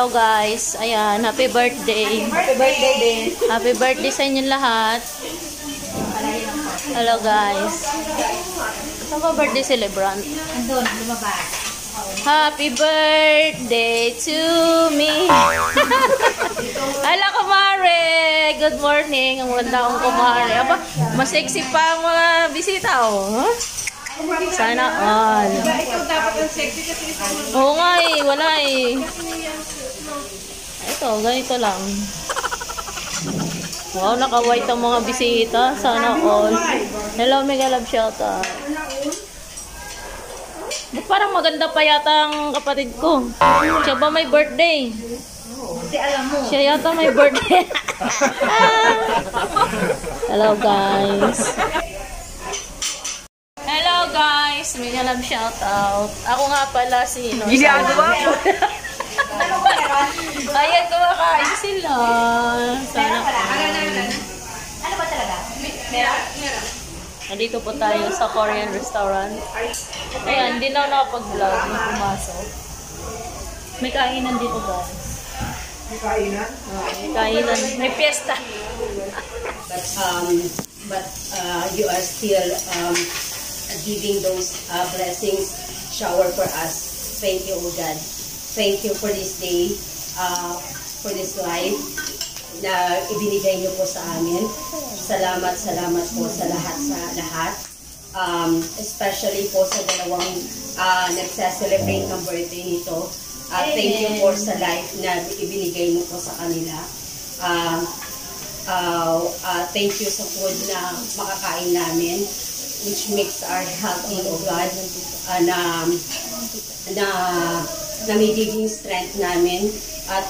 Hello guys. Ayan, happy birthday. Happy birthday din. Happy birthday sa inyo lahat. Hello guys. Saan ba birthday celebrant? Andun, lumabas. Happy birthday to me. Hello kumare. Good morning. Ang maganda akong kumare. Aba, mas sexy pa ang mga bisita oh. Sana all. Ikaw dapat ang sexy kasi Oo nga eh, wala eh. Ito, ganito lang. Wow, naka-white ang mga bisita. Sana all. Hello, mega love shoutout. Ba't parang maganda pa yata ang kapatid ko? Siya ba may birthday? Hindi alam mo. Siya yata may birthday. Hello guys. Hello guys, mega love shoutout. Ako nga pala si Ginagawa mo. Ayan, kumakain sila. Sana. Ano ba talaga? Meron? Nandito po tayo sa Korean restaurant. Ayan, hindi na ako nakapag-vlog nung pumasok. May kainan dito guys. May kainan? May kainan. May fiesta. But you are still giving those blessings shower for us. Thank you, O God. Thank you for this day, for this life na ibinigay niyo po sa amin. Salamat, salamat po sa lahat. Especially po sa dalawang nagsa-celebrate ng birthday nito. Thank you for sa life na ibinigay niyo po sa kanila. Thank you sa food na makakain namin, which makes our healthy, O God, na may giving strength namin. At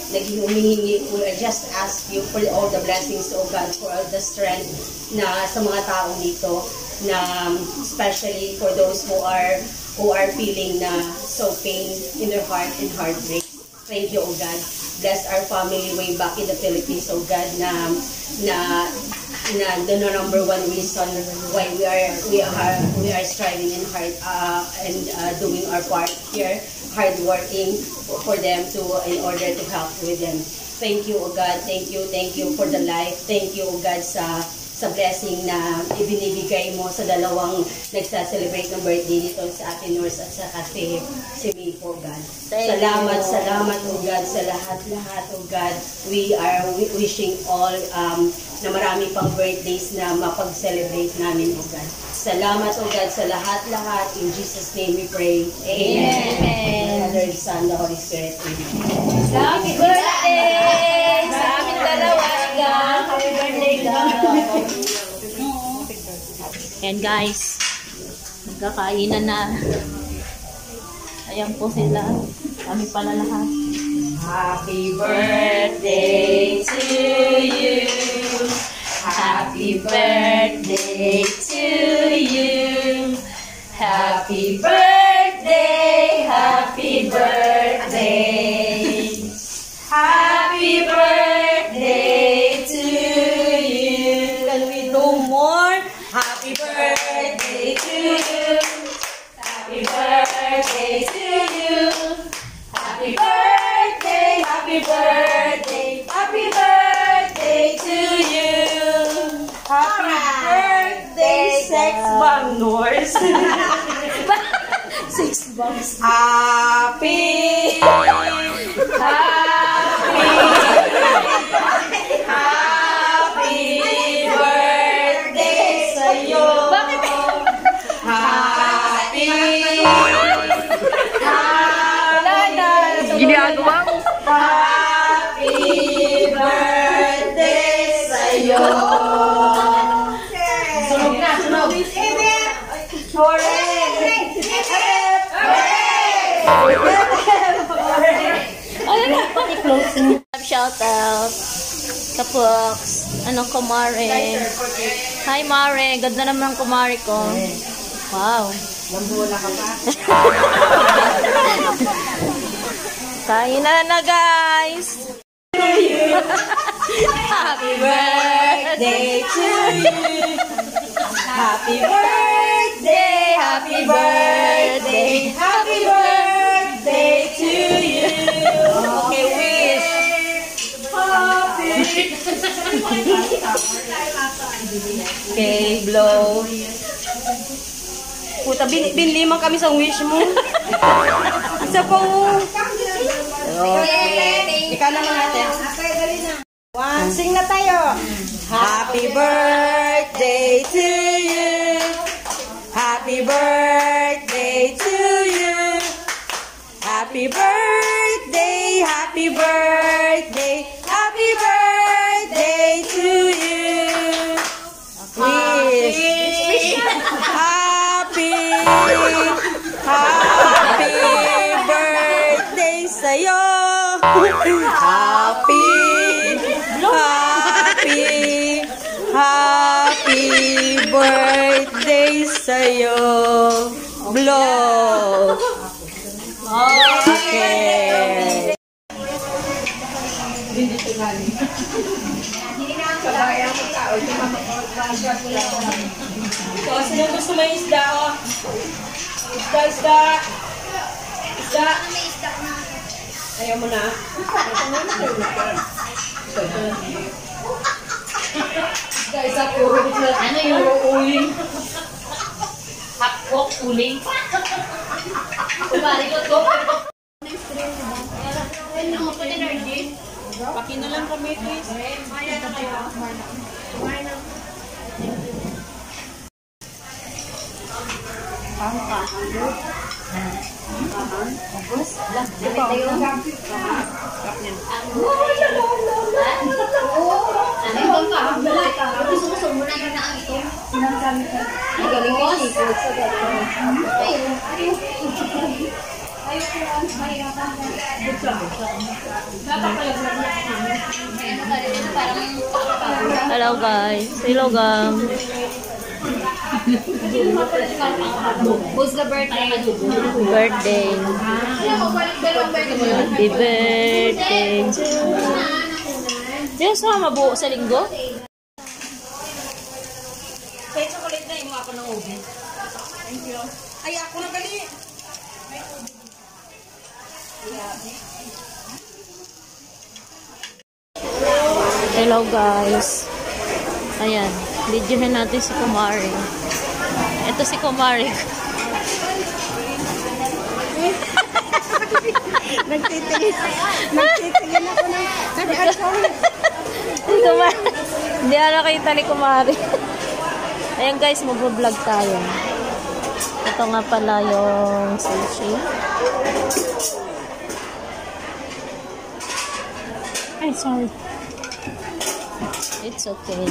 naging humihingi, I just ask you for all the blessings, O God, for all the strength na sa mga tao dito, na especially for those who are feeling na so pain in their heart and heartbreak. Thank you, O God. Bless our family way back in the Philippines, O God, na the number one reason why we are striving and hard and doing our part here, hard working for them in order to help with them. Thank you, O God. Thank you for the life. Thank you, O God, sa blessing na ibinibigay mo sa dalawang nagsa-celebrate ng birthday dito sa Ate Nurse at saka si May po, God. Salamat, O God, sa lahat, O God. We are wishing all na marami pang birthdays na mapag-celebrate namin, O God. Salamat, O God, sa lahat. In Jesus' name we pray. Amen. Father, Son, the Holy Spirit. Amen. Happy birthday! Sa amin dalawa, God. Happy birthday, God. Ayan guys, nagkakainan na. Ayan po sila. Kami pala lahat. Happy birthday to you. Happy birthday to you. Happy birthday, happy birthday. Happy birthday to you. Can we do more? Happy birthday to you. Happy birthday to you. Happy birthday, happy birthday, happy birthday to you. Happy birthday, Sex Bang Nurse. Six bucks. Happy birthday sa'yo. Bakit? Ginagawa mo. Happy birthday sa'yo. Sunog na, sunog. Shout out sa Fox. Kumare. Hi Mare, ganda naman ang kumare ko. Wow. Lambola ka pa. Kain na guys. Happy birthday to you. Happy birthday, happy birthday, happy birthday to you. Okay, blow. Puta, binlimang kami sa wish mo. Isa po. Okay. Ikaw naman natin. One, sing na tayo. Happy birthday to you. Happy birthday to you. Happy birthday, happy birthday, happy birthday to you. Wish. Happy birthday sa'yo. Happy birthday sa'yo. Blow. Okay. So, sino gusto may isda, oh? Isda. Ayaw mo na. Isa puro. Ano yung uling? Hapkok, uling. Kumari ko to. Paki na lang kami, please. Hello guys. Hello gang. Who's the birthday? Birthday. Happy birthday to you. Diyos na mabuo sa linggo? Kaya chocolate na yung ako ng oven. Thank you. Ay, ako na gali. Hello guys. Ayan. Videohin natin si Kumari. Ito si Kumari. Nagtitingin ako ng nag-account. Hindi na nakita ni Kumari. Ayan guys, mag-vlog tayo. Ito nga pala yung sushi. Ay, sorry. It's okay.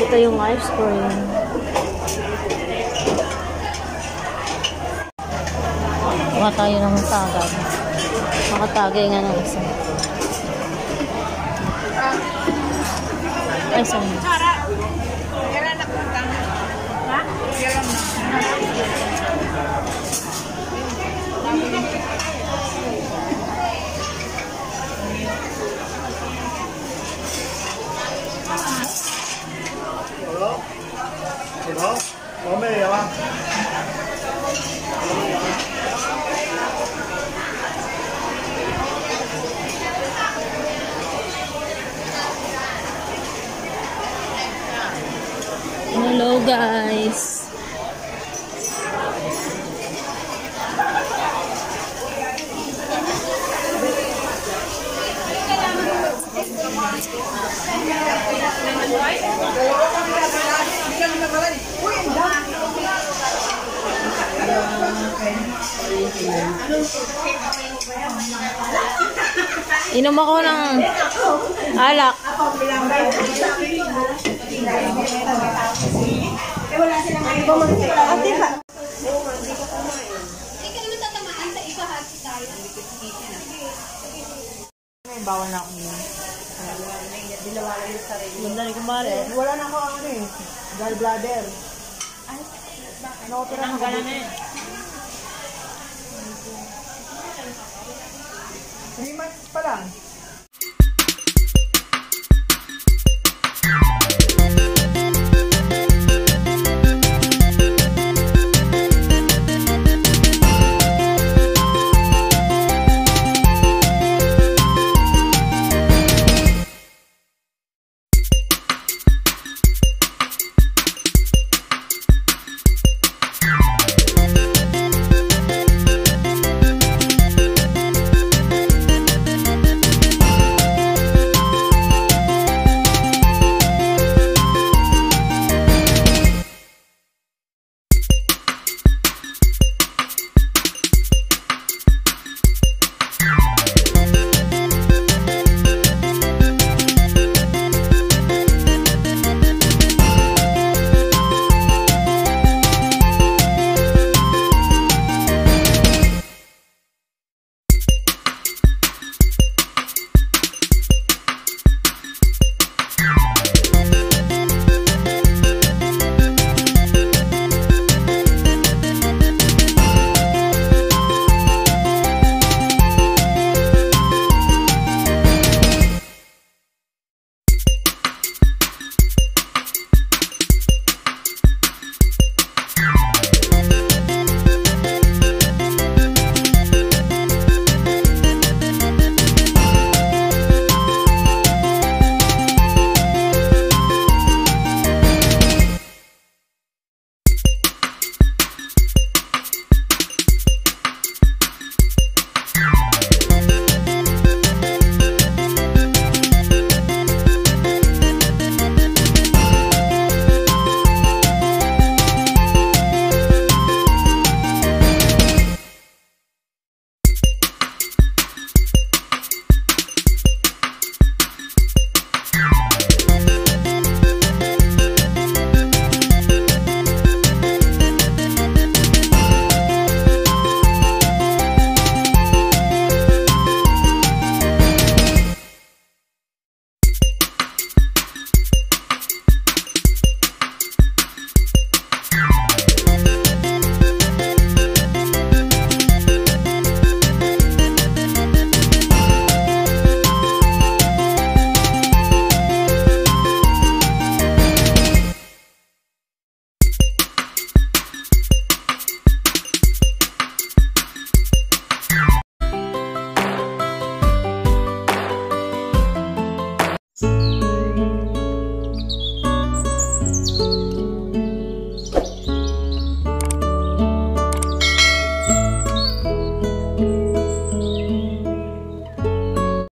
Ito yung ice cream. Kuha tayo ng tagad. Makatagay nga ng isa. Ay, sorry. Hello guys. Inom ako ng alak. Wala silang ay bumagay. Ate pa. Ikaw naman tatamaan sa isa hati tayo. ngayon, bawal na akong yun. Dinawalan yung sarili. Ganda ni kumare. Wala na ako ang ano eh. Gallbladder. Nakopera na Gala na eh. 3 months pa lang.